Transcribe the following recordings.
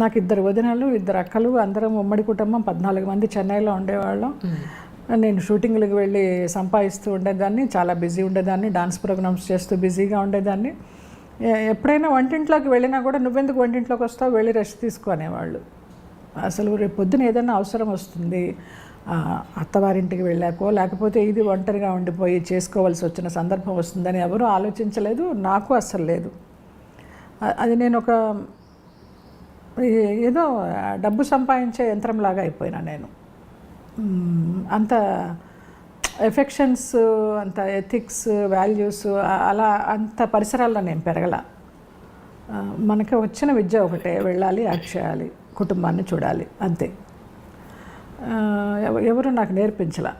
నాకు 2 వదినలు 2 అక్కలు, అందరం ఉమ్మడి కుటుంబం 14 మంది చెన్నైలో ఉండేవాళ్ళం. నేను షూటింగ్లకు వెళ్ళి సంపాదిస్తూ ఉండేదాన్ని, చాలా బిజీ ఉండేదాన్ని, డాన్స్ ప్రోగ్రామ్స్ చేస్తూ బిజీగా ఉండేదాన్ని. ఎప్పుడైనా వంటింట్లోకి వెళ్ళినా కూడా నువ్వెందుకు వంటింట్లోకి వస్తావు, వెళ్ళి రెస్ట్ తీసుకునేవాళ్ళు. అసలు రేపు పొద్దున ఏదైనా అవసరం వస్తుంది, అత్తవారింటికి వెళ్ళాకో లేకపోతే ఇది ఒంటరిగా ఉండిపోయి చేసుకోవాల్సి వచ్చిన సందర్భం వస్తుందని ఎవరూ ఆలోచించలేదు, నాకు అస్సలు లేదు. అది నేను ఒక ఏదో డబ్బు సంపాదించే యంత్రంలాగా అయిపోయినా నేను. అంత ఎఫెక్షన్స్, అంత ఎథిక్స్, వాల్యూస్ అలా అంత పరిసరాల్లో నేను పెరగల. మనకి వచ్చిన విద్య ఒకటే, వెళ్ళాలి, యాక్ట్ చేయాలి, కుటుంబాన్ని చూడాలి, అంతే. ఎవరు నాకు నేర్పించలా.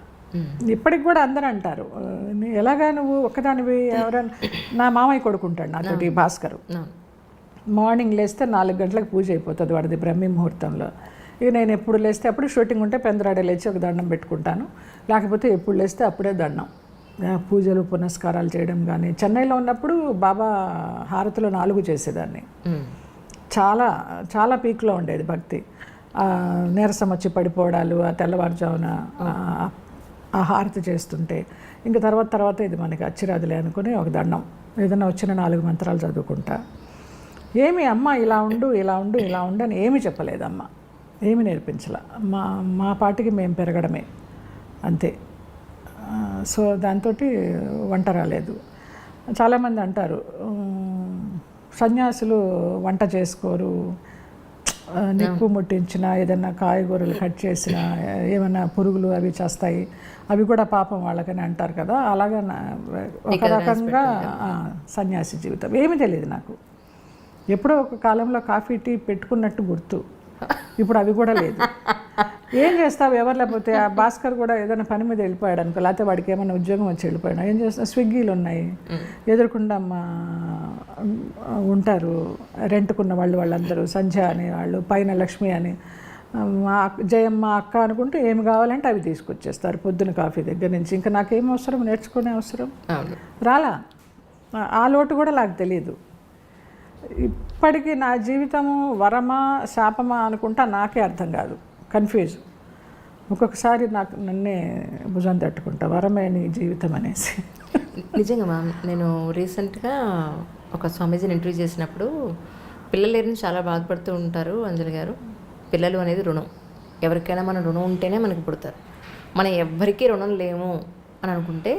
ఇప్పటికి కూడా అందరూ అంటారు, ఎలాగా నువ్వు ఒక్కదానివి, ఎవరైనా నా మామయ్య కొడుకుంటాడు నాతోటి, భాస్కర్. మార్నింగ్ లేస్తే 4 గంటలకు పూజ అయిపోతుంది వాడిది, బ్రహ్మీ ముహూర్తంలో. ఇక నేను ఎప్పుడు లేస్తే అప్పుడు షూటింగ్ ఉంటే పెందరాడే లేచి ఒక దండం పెట్టుకుంటాను, లేకపోతే ఎప్పుడు లేస్తే అప్పుడే దండం. పూజలు పునస్కారాలు చేయడం కానీ, చెన్నైలో ఉన్నప్పుడు బాబా హారతిలో 4 చేసేదాన్ని. చాలా చాలా పీక్లో ఉండేది భక్తి. నీరసం వచ్చి పడిపోవడాలు, ఆ తెల్లవారుజామున ఆ హారతి చేస్తుంటే ఇంకా తర్వాత ఇది మనకి అచ్చిరాదులే అనుకుని ఒక దండం, ఏదైనా వచ్చిన 4 మంత్రాలు చదువుకుంటా. ఏమి అమ్మ ఇలా ఉండు ఇలా ఉండు ఇలా ఉండు అని ఏమీ చెప్పలేదమ్మ, ఏమి నేర్పించలే. మా పాటికి మేము పెరగడమే అంతే. సో దాంతో వంట రాలేదు. చాలామంది అంటారు సన్యాసులు వంట చేసుకోరు, నిప్పు ముట్టించిన, ఏదన్నా కాయగూరలు కట్ చేసిన, ఏమైనా పురుగులు అవి చేస్తాయి, అవి కూడా పాపం వాళ్ళకని అంటారు కదా. అలాగా ఒక రకంగా సన్యాసి జీవితం. ఏమీ తెలియదు నాకు. ఎప్పుడో ఒక కాలంలో కాఫీ టీ పెట్టుకున్నట్టు గుర్తు, ఇప్పుడు అవి కూడా లేదు. ఏం చేస్తావు, ఎవరు లేకపోతే ఆ భాస్కర్ కూడా ఏదైనా పని మీద వెళ్ళిపోయాడు అనుకో, లేకపోతే వాడికి ఏమైనా ఉద్యోగం వచ్చి వెళ్ళిపోయాడు, ఏం చేస్తా, స్విగ్గీలు ఉన్నాయి ఎదురుకుండా ఉంటారు రెంట్కున్న వాళ్ళందరూ, సంధ్య అని వాళ్ళు, పైన లక్ష్మి అని, జయమ్మ అక్క అనుకుంటూ ఏమి కావాలంటే అవి తీసుకొచ్చేస్తారు పొద్దున కాఫీ దగ్గర నుంచి. ఇంకా నాకేం అవసరం, నేర్చుకునే అవసరం రాలా. ఆ లోటు కూడా నాకు తెలియదు. ఇప్పటికీ నా జీవితము వరమా శాపమా అనుకుంటా నాకే అర్థం కాదు, కన్ఫ్యూజ్. ఒక్కొక్కసారి నాకు నన్నే భుజం తట్టుకుంటా, వరమే నీ జీవితం అనేసి. నిజంగా మ్యామ్, నేను రీసెంట్గా ఒక స్వామీజీని ఇంటర్వ్యూ చేసినప్పుడు పిల్లలు లేరని చాలా బాధపడుతూ ఉంటారు అంజలి గారు. పిల్లలు అనేది రుణం, ఎవరికైనా మన రుణం ఉంటేనే మనకి పుడతారు. మనం ఎవ్వరికీ రుణం లేము అని అనుకుంటే,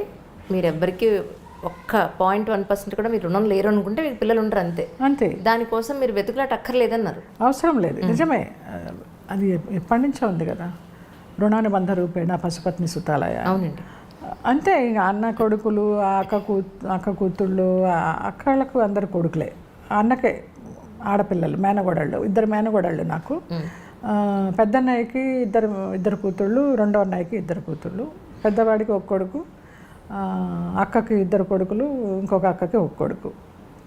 మీరు ఎవ్వరికీ ఒక్క 0.1% కూడా మీరు రుణం లేరు అనుకుంటే మీకు పిల్లలు ఉంటారు, అంతే అంతే. దానికోసం మీరు వెతుకులాట అక్కర్లేదన్నారు. అవసరం లేదు, నిజమే. అది ఎప్పటి నుంచో ఉంది కదా, రుణానుబంధ రూపేణ పశుపత్ని సుతాలయ. అవునండి, అంతే. ఇక అన్న కొడుకులు, అక్క కూతుళ్ళు, అక్కలకు అందరు కొడుకులే, అన్నకే ఆడపిల్లలు, మేనగోడళ్ళు, 2 మేనగోడళ్ళు నాకు. పెద్దన్నయ్యకి ఇద్దరు కూతుళ్ళు, రెండో అన్నయ్యకి 2 కూతుళ్ళు, పెద్దవాడికి 1 కొడుకు, అక్కకి 2 కొడుకులు, ఇంకొక అక్కకి 1 కొడుకు.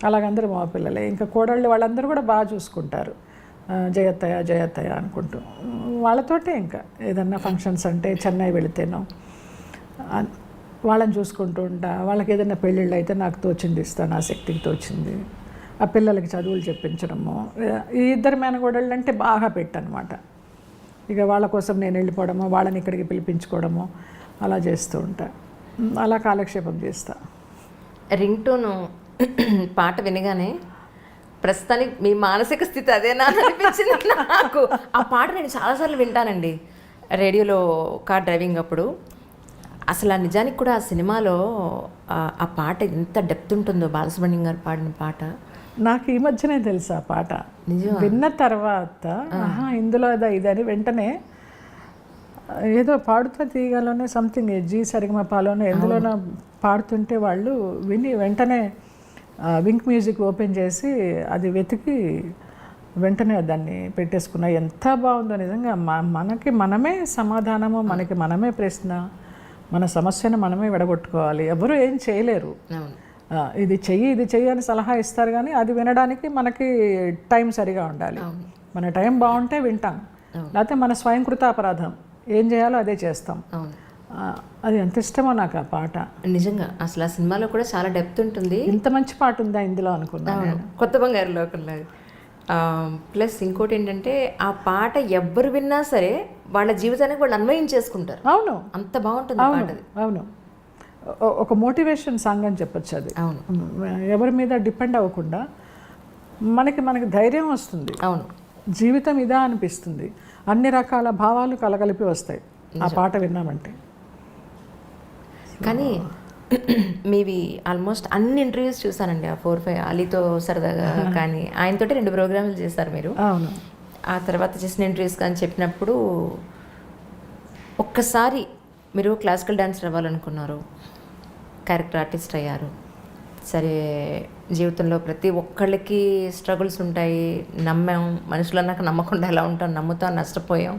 అలాగందరూ మా పిల్లలే. ఇంకా కోడళ్ళు వాళ్ళందరూ కూడా బాగా చూసుకుంటారు, జయత్తయ్య అనుకుంటూ. వాళ్ళతోటే ఇంకా ఏదన్నా ఫంక్షన్స్ అంటే చెన్నై వెళితేనో వాళ్ళని చూసుకుంటూ ఉంటా. వాళ్ళకి ఏదైనా పెళ్ళిళ్ళు అయితే నాకు తోచింది ఇస్తాను, నా శక్తికి తోచింది. ఆ పిల్లలకి చదువులు చెప్పించడము. ఈ 2 మేనగోడళ్ళు అంటే బాగా పెట్టనమాట. ఇక వాళ్ళ కోసం నేను వెళ్ళిపోవడము, వాళ్ళని ఇక్కడికి పిలిపించుకోవడము అలా చేస్తూ ఉంటా. అలా కాలక్షేపం చేస్తా. రింగ్ టోను పాట వినగానే ప్రస్తుతానికి మీ మానసిక స్థితి అదేనా అనిపించింది నాకు. ఆ పాట నేను చాలాసార్లు వింటానండి రేడియోలో, కార్ డ్రైవింగ్ అప్పుడు. అసలు ఆ నిజానికి కూడా ఆ సినిమాలో ఆ పాట ఎంత డెప్త్ ఉంటుందో, బాలసుబ్రహ్మణ్యం గారు పాడిన పాట. నాకు ఈ మధ్యనే తెలుసు ఆ పాట. విన్న తర్వాత ఇందులో ఇదని వెంటనే ఏదో పాడుతా తీయగాలోనే సంథింగ్ జీ సరిగమపాలోనే ఎందులోనో పాడుతుంటే వాళ్ళు విని వెంటనే వింక్ మ్యూజిక్ ఓపెన్ చేసి అది వెతికి వెంటనే దాన్ని పెట్టేసుకున్నా. ఎంత బాగుందో నిజంగా. మనకి మనమే సమాధానము, మనకి మనమే ప్రశ్న, మన సమస్యను మనమే విడగొట్టుకోవాలి. ఎవరు ఏం చేయలేరు. ఇది చెయ్యి అని సలహా ఇస్తారు, కానీ అది వినడానికి మనకి టైం సరిగా ఉండాలి. మన టైం బాగుంటే వింటాం, లేకపోతే మన స్వయంకృత అపరాధం, ఏం చేయాలో అదే చేస్తాం. అది ఎంత ఇష్టమో నాకు ఆ పాట. నిజంగా అసలు ఆ సినిమాలో కూడా చాలా డెప్త్ ఉంటుంది. ఇంత మంచి పాట ఉందా ఇందులో అనుకున్నాను. కొత్త బంగారు లోకంలో ప్లస్ ఇంకోటి ఏంటంటే ఆ పాట ఎవ్వరు విన్నా సరే వాళ్ళ జీవితానికి వాళ్ళు అన్వయం చేసుకుంటారు. అవును, అంత బాగుంటుంది పాట అది. అవును. ఒక మోటివేషన్ సాంగ్ అని చెప్పొచ్చు అది. అవును, ఎవరి మీద డిపెండ్ అవ్వకుండా మనకి ధైర్యం వస్తుంది. అవును, జీవితం ఇదా అనిపిస్తుంది. అన్ని రకాల భావాలు కలగలిపి వస్తాయి ఆ పాట విన్నామంటే. కానీ మీవి ఆల్మోస్ట్ అన్ని ఇంటర్వ్యూస్ చూసానండి. ఆ 4-5 అలీతో సరదాగా కానీ ఆయనతోటి 2 ప్రోగ్రాంలు చేశారు మీరు. అవును. ఆ తర్వాత చేసిన ఇంటర్వ్యూస్ కానీ చెప్పినప్పుడు ఒక్కసారి మీరు క్లాసికల్ డాన్సర్ అవ్వాలనుకున్నారు, క్యారెక్టర్ ఆర్టిస్ట్ అయ్యారు. సరే, జీవితంలో ప్రతి ఒక్కళ్ళకి స్ట్రగుల్స్ ఉంటాయి. నమ్మాం, మనుషులు అన్నాక నమ్మకుండా ఎలా ఉంటాం, నమ్ముతాం, నష్టపోయాం.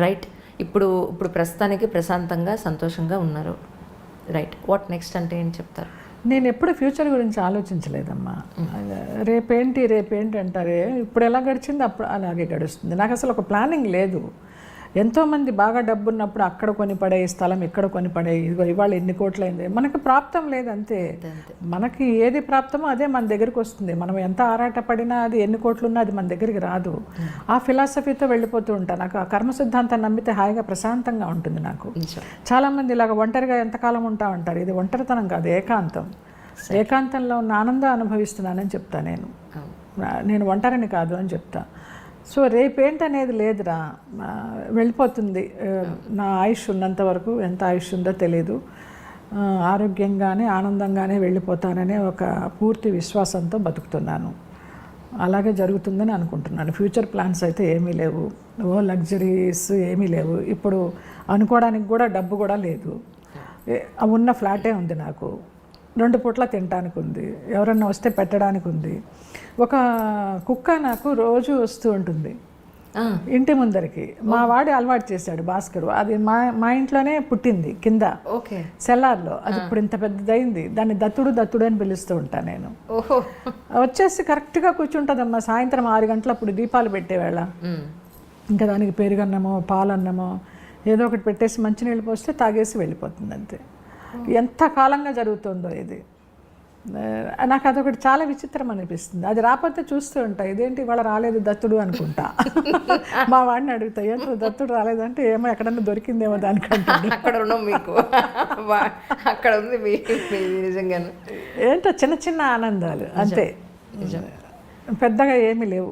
రైట్, ఇప్పుడు ప్రస్తుతానికి ప్రశాంతంగా సంతోషంగా ఉన్నారు. రైట్, వాట్ నెక్స్ట్ అంటే ఏం చెప్తారు? నేను ఎప్పుడు ఫ్యూచర్ గురించి ఆలోచించలేదమ్మా. రేపేంటి అంటారే, ఇప్పుడు ఎలా గడిచింది అప్పుడు అలాగే గడుస్తుంది. నాకు అసలు ఒక ప్లానింగ్ లేదు. ఎంతోమంది బాగా డబ్బు ఉన్నప్పుడు అక్కడ కొని పడే స్థలం ఇక్కడ కొని పడే, ఇదిగో ఇవాళ ఎన్ని కోట్లయింది. మనకు ప్రాప్తం లేదు అంతే. మనకి ఏది ప్రాప్తమో అదే మన దగ్గరికి వస్తుంది. మనం ఎంత ఆరాట పడినా అది ఎన్ని కోట్లున్నా అది మన దగ్గరికి రాదు. ఆ ఫిలాసఫీతో వెళ్ళిపోతూ ఉంటాను. నాకు ఆ కర్మ సిద్ధాంతాన్ని నమ్మితే హాయిగా ప్రశాంతంగా ఉంటుంది నాకు. చాలామంది ఇలాగ ఒంటరిగా ఎంతకాలం ఉంటా ఉంటారు. ఇది ఒంటరితనం కాదు, ఏకాంతం. ఏకాంతంలో ఉన్న ఆనందం అనుభవిస్తున్నానని చెప్తా నేను ఒంటరిని కాదు అని చెప్తా. సో రేపేంటనేది లేదురా, వెళ్ళిపోతుంది. నా ఆయుష్ ఉన్నంత వరకు, ఎంత ఆయుష్ ఉందో తెలీదు, ఆరోగ్యంగానే ఆనందంగానే వెళ్ళిపోతాననే ఒక పూర్తి విశ్వాసంతో బతుకుతున్నాను. అలాగే జరుగుతుందని అనుకుంటున్నాను. ఫ్యూచర్ ప్లాన్స్ అయితే ఏమీ లేవు, లగ్జరీస్ ఏమీ లేవు. ఇప్పుడు అనుకోవడానికి కూడా డబ్బు కూడా లేదు. ఉన్న ఫ్లాటే ఉంది నాకు, 2 పూట్ల తినడానికి ఉంది, ఎవరన్నా వస్తే పెట్టడానికి ఉంది. ఒక కుక్క నాకు రోజు వస్తూ ఉంటుంది ఇంటి ముందరికి. మా వాడి అలవాటు చేశాడు భాస్కర్. అది మా ఇంట్లోనే పుట్టింది కింద సెల్లార్లో. అది ఇప్పుడు ఇంత పెద్దదైంది. దాన్ని దత్తుడు అని పిలుస్తూ ఉంటాను నేను. వచ్చేసి కరెక్ట్గా కూర్చుంటుందమ్మా. సాయంత్రం 6 గంటలప్పుడు దీపాలు పెట్టేవేళ ఇంకా దానికి పెరుగన్నమో పాలన్నమో ఏదో ఒకటి పెట్టేసి మంచినీళ్ళు పోస్తే తాగేసి వెళ్ళిపోతుంది అంతే. ఎంత కాలంగా జరుగుతుందో ఇది. నాకు అదొకటి చాలా విచిత్రం అనిపిస్తుంది. అది రాకపోతే చూస్తూ ఉంటా, ఇదేంటి ఇవాళ రాలేదు దత్తుడు అనుకుంటా. మా వాడిని అడుగుతా, ఏంటో దత్తుడు రాలేదంటే ఏమో ఎక్కడన్నా దొరికిందేమో దానికంటే. అక్కడ ఉన్నాం మీకు, అక్కడ ఉంది నిజంగా. ఏంటో చిన్న చిన్న ఆనందాలు అంతే, పెద్దగా ఏమీ లేవు.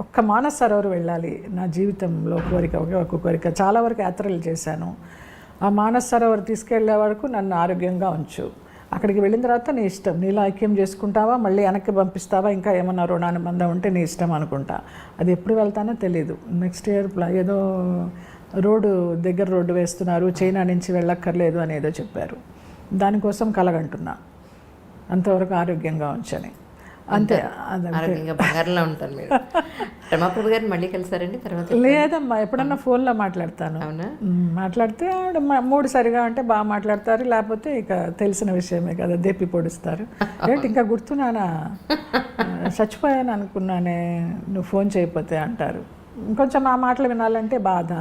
ఒక్క మానస సరోవర్ వెళ్ళాలి నా జీవితంలో కోరిక, ఒక కోరిక. చాలా వరకు యాత్రలు చేశాను. ఆ మానస సరోవర్ తీసుకెళ్లే వరకు నన్ను ఆరోగ్యంగా ఉంచు. అక్కడికి వెళ్ళిన తర్వాత నీ ఇష్టం, నీలో ఐక్యం చేసుకుంటావా, మళ్ళీ వెనక్కి పంపిస్తావా, ఇంకా ఏమన్నా రుణానుబంధం ఉంటే నీ ఇష్టం అనుకుంటా. అది ఎప్పుడు వెళ్తానో తెలీదు. నెక్స్ట్ ఇయర్ ఏదో రోడ్డు వేస్తున్నారు, చైనా నుంచి వెళ్ళక్కర్లేదు అనేదో చెప్పారు. దానికోసం కలగంటున్నా. అంతవరకు ఆరోగ్యంగా ఉంచని అంతే. ఆరోగ్యంగా బంగారంలో ఉంటారు మీరు. రమాప్రభు గారిని మళ్ళీ కలిసారండి తర్వాత? లేదమ్మా, ఎప్పుడన్నా ఫోన్లో మాట్లాడతాను. మాట్లాడితే ఆవిడ మూడు సరిగా అంటే బాగా మాట్లాడతారు, లేకపోతే ఇక తెలిసిన విషయమే కదా, దెప్పి పొడుస్తారు. ఏంటి ఇంకా గుర్తున్నానా, చచ్చిపోయాను అనుకున్నానే నువ్వు ఫోన్ చేయకపోతే అంటారు. ఇంకొంచెం ఆ మాటలు వినాలంటే బాధ.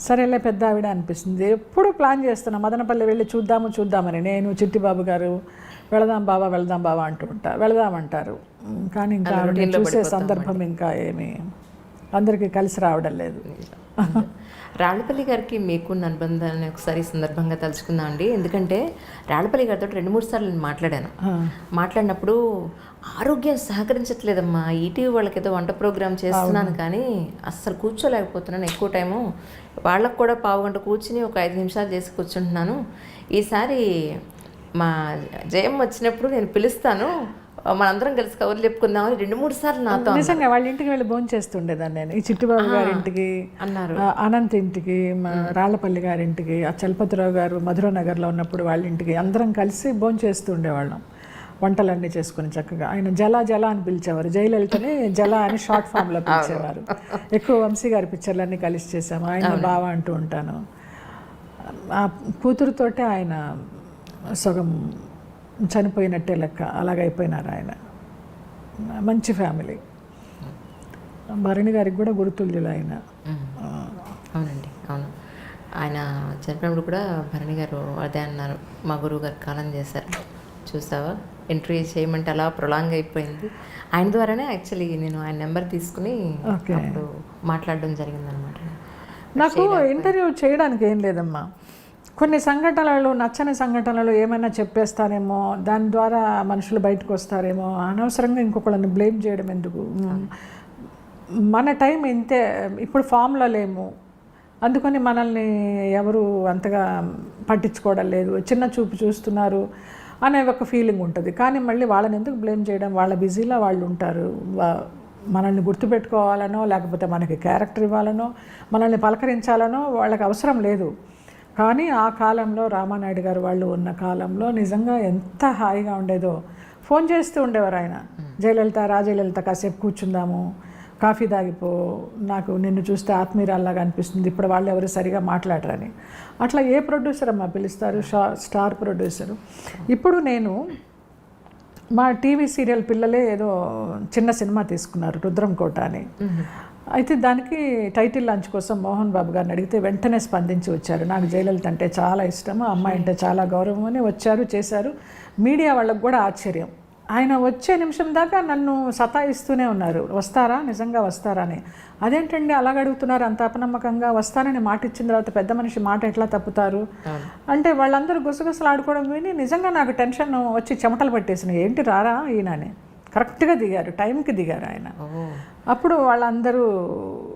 సరేలే పెద్ద ఆవిడ అనిపిస్తుంది. ఎప్పుడు ప్లాన్ చేస్తున్నా మదనపల్లి వెళ్ళి చూద్దామని. నేను చిట్టిబాబు గారు వెళదాం బావా అంటూ ఉంటా. వెళదామంటారు, కానీ ఇంకా చూసే సందర్భం ఇంకా ఏమి అందరికీ కలిసి రావడం లేదు. రాళ్ళపల్లి గారికి మీకున్న అనుబంధాన్ని ఒకసారి సందర్భంగా తలుచుకుందాం అండి. ఎందుకంటే రాళ్ళపల్లి గారితో 2-3 సార్లు నేను మాట్లాడినప్పుడు ఆరోగ్యం సహకరించట్లేదమ్మా, ఈటీవీ వాళ్ళకి ఏదో వంట ప్రోగ్రామ్ చేస్తున్నాను కానీ అస్సలు కూర్చోలేకపోతున్నాను. ఎక్కువ టైము వాళ్ళకు కూడా 1/2 గంట కూర్చుని ఒక 5 నిమిషాలు చేసి కూర్చుంటున్నాను. ఈసారి మా జయం వచ్చినప్పుడు నేను పిలుస్తాను, మనందరం కలిసి కవర్లు చెప్పుకుందామని 2-3 సార్లు నాతో. నిజంగా వాళ్ళ ఇంటికి వెళ్ళి భోజనం చేస్తుండేదాన్ని నేను. ఈ చిట్టిబాబు గారి ఇంటికి అన్నారు, అనంత్ ఇంటికి, రాళ్లపల్లి గారి ఇంటికి, ఆ చలపతిరావు గారు మధురానగర్లో ఉన్నప్పుడు వాళ్ళ ఇంటికి అందరం కలిసి భోజనం చేస్తూ ఉండేవాళ్ళం. వంటలన్నీ చేసుకుని చక్కగా. ఆయన జల అని పిలిచేవారు, జయలలితని జల అని షార్ట్ ఫామ్లో పిలిచేవారు. ఎక్కువ వంశీ గారి పిక్చర్లన్నీ కలిసి చేసాము. ఆయన బావ అంటూ ఉంటాను. ఆ కూతురుతోటే ఆయన సగం చనిపోయినట్టే లెక్క, అలాగైపోయినారు ఆయన. మంచి ఫ్యామిలీ. భరణి గారికి కూడా గురుతుల్యులు ఆయన. అవునండి, అవును. ఆయన చనిపోయినప్పుడు కూడా భరణి గారు అదే అన్నారు, మా గురువు గారు కాలం చేశారు చూసావా ఇంటర్వ్యూ చేయమంటే అలా ప్రొలాంగ్ అయిపోయింది. ఆయన ద్వారానే యాక్చువల్లీ నేను ఆయన నెంబర్ తీసుకుని అప్పుడు మాట్లాడడం జరిగిందనమాట. నాకు ఇంటర్వ్యూ చేయడానికి ఏం లేదమ్మా, కొన్ని సంఘటనలు, నచ్చని సంఘటనలు ఏమైనా చెప్పేస్తారేమో, దాని ద్వారా మనుషులు బయటకు వస్తారేమో, అనవసరంగా ఇంకొకళ్ళని బ్లేమ్ చేయడం ఎందుకు. మన టైం ఇంతే, ఇప్పుడు ఫామ్లో లేము, అందుకని మనల్ని ఎవరు అంతగా పట్టించుకోవడం లేదు, చిన్న చూపు చూస్తున్నారు అనే ఒక ఫీలింగ్ ఉంటుంది. కానీ మళ్ళీ వాళ్ళని ఎందుకు బ్లేమ్ చేయడం, వాళ్ళ బిజీలో వాళ్ళు ఉంటారు. మనల్ని గుర్తుపెట్టుకోవాలనో లేకపోతే మనకి క్యారెక్టర్ ఇవ్వాలనో మనల్ని పలకరించాలనో వాళ్ళకి అవసరం లేదు. కానీ ఆ కాలంలో రామానాయుడు గారు వాళ్ళు ఉన్న కాలంలో నిజంగా ఎంత హాయిగా ఉండేదో. ఫోన్ చేస్తూ ఉండేవారు ఆయన, జయలలిత, రాజలలిత కాసేపు కూర్చుందాము, కాఫీ తాగిపో, నాకు నిన్ను చూస్తే ఆత్మీయురాల్లాగా అనిపిస్తుంది, ఇప్పుడు వాళ్ళు ఎవరు సరిగా మాట్లాడరని. అట్లా ఏ ప్రొడ్యూసర్ అమ్మా పిలుస్తారు, స్టార్ ప్రొడ్యూసరు. ఇప్పుడు నేను మా టీవీ సీరియల్ పిల్లలే ఏదో చిన్న సినిమా తీసుకున్నారు, రుద్రం కోట అని. అయితే దానికి టైటిల్ లాంచ్ కోసం మోహన్ బాబు గారిని అడిగితే వెంటనే స్పందించి వచ్చారు. నాకు జయలలిత అంటే చాలా ఇష్టము, అమ్మాయి అంటే చాలా గౌరవం అని వచ్చారు, చేశారు. మీడియా వాళ్ళకు కూడా ఆశ్చర్యం. ఆయన వచ్చే నిమిషం దాకా నన్ను సతాయిస్తూనే ఉన్నారు, వస్తారా, నిజంగా వస్తారా అని. అదేంటండి అలాగ అడుగుతున్నారు అంత అపనమ్మకంగా, వస్తానని మాట ఇచ్చిన తర్వాత పెద్ద మనిషి మాట ఎట్లా తప్పుతారు అంటే వాళ్ళందరూ గుసగుసలు ఆడుకోవడం విని నిజంగా నాకు టెన్షన్ వచ్చి చెమటలు పట్టేసినాయి. ఏంటి రారా ఈయనని. కరెక్ట్గా దిగారు, టైంకి దిగారు ఆయన. అప్పుడు వాళ్ళందరూ